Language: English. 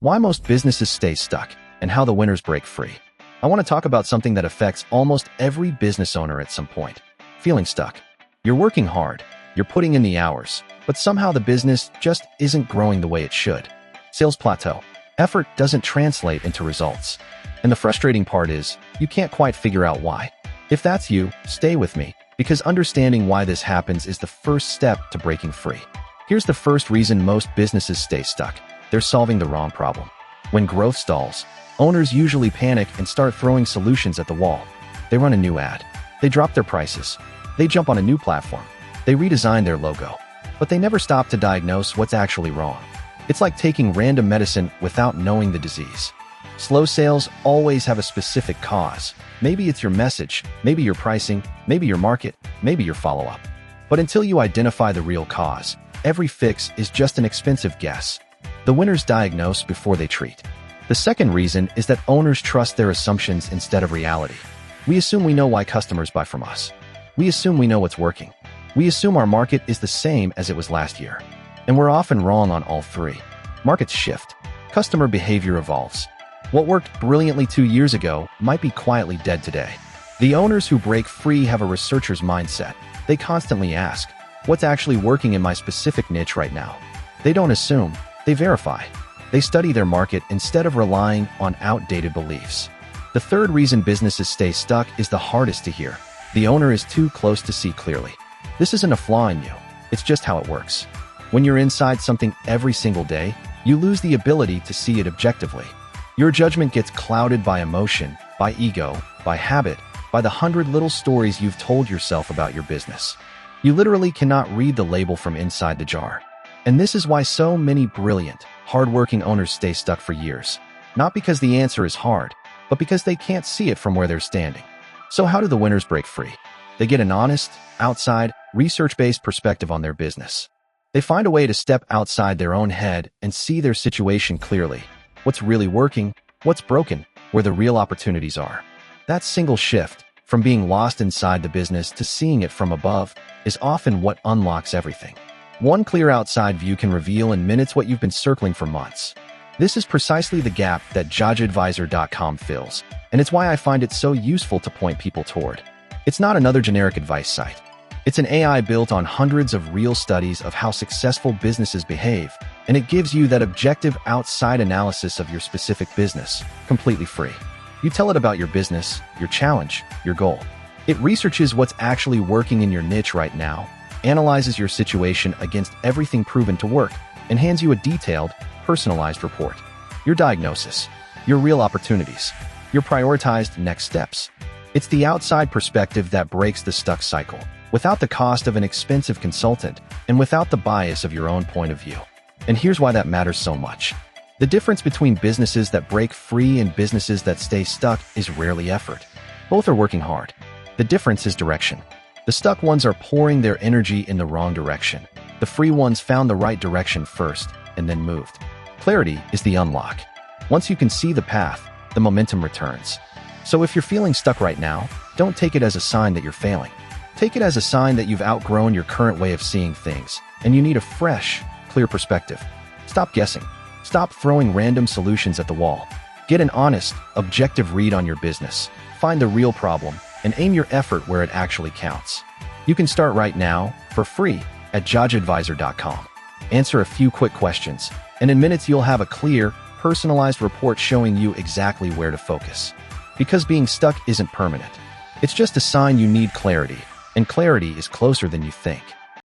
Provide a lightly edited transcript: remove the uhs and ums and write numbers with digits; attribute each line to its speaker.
Speaker 1: why most businesses stay stuck, and how the winners break free. I want to talk about something that affects almost every business owner at some point: feeling stuck. You're working hard, you're putting in the hours, but somehow the business just isn't growing the way it should. Sales plateau. Effort doesn't translate into results. And the frustrating part is, you can't quite figure out why. If that's you, stay with me, because understanding why this happens is the first step to breaking free. Here's the first reason most businesses stay stuck: they're solving the wrong problem. When growth stalls, owners usually panic and start throwing solutions at the wall. They run a new ad. They drop their prices. They jump on a new platform. They redesign their logo. But they never stop to diagnose what's actually wrong. It's like taking random medicine without knowing the disease. Slow sales always have a specific cause. Maybe it's your message, maybe your pricing, maybe your market, maybe your follow-up. But until you identify the real cause, every fix is just an expensive guess. The winners diagnose before they treat. The second reason is that owners trust their assumptions instead of reality. We assume we know why customers buy from us. We assume we know what's working. We assume our market is the same as it was last year. And we're often wrong on all three. Markets shift. Customer behavior evolves. What worked brilliantly 2 years ago might be quietly dead today. The owners who break free have a researcher's mindset. They constantly ask, what's actually working in my specific niche right now? They don't assume, they verify. They study their market instead of relying on outdated beliefs. The third reason businesses stay stuck is the hardest to hear. The owner is too close to see clearly. This isn't a flaw in you. It's just how it works. When you're inside something every single day, you lose the ability to see it objectively. Your judgment gets clouded by emotion, by ego, by habit, by the 100 little stories you've told yourself about your business. You literally cannot read the label from inside the jar. And this is why so many brilliant, hardworking owners stay stuck for years. Not because the answer is hard, but because they can't see it from where they're standing. So how do the winners break free? They get an honest, outside, research-based perspective on their business. They find a way to step outside their own head and see their situation clearly. What's really working, what's broken, where the real opportunities are. That single shift, from being lost inside the business to seeing it from above, is often what unlocks everything. One clear outside view can reveal in minutes what you've been circling for months. This is precisely the gap that JudgeAdvisor.com fills, and it's why I find it so useful to point people toward. It's not another generic advice site. It's an AI built on hundreds of real studies of how successful businesses behave, and it gives you that objective outside analysis of your specific business, completely free. You tell it about your business, your challenge, your goal. It researches what's actually working in your niche right now, analyzes your situation against everything proven to work, and hands you a detailed, personalized report. Your diagnosis, your real opportunities, your prioritized next steps. It's the outside perspective that breaks the stuck cycle, without the cost of an expensive consultant, and without the bias of your own point of view. And here's why that matters so much. The difference between businesses that break free and businesses that stay stuck is rarely effort. Both are working hard. The difference is direction. The stuck ones are pouring their energy in the wrong direction. The free ones found the right direction first and then moved. Clarity is the unlock. Once you can see the path, the momentum returns. So if you're feeling stuck right now, don't take it as a sign that you're failing. Take it as a sign that you've outgrown your current way of seeing things, and you need a fresh, clear perspective. Stop guessing. Stop throwing random solutions at the wall. Get an honest, objective read on your business. Find the real problem, and aim your effort where it actually counts. You can start right now, for free, at JudgeAdvisor.com. Answer a few quick questions, and in minutes you'll have a clear, personalized report showing you exactly where to focus. Because being stuck isn't permanent. It's just a sign you need clarity, and clarity is closer than you think.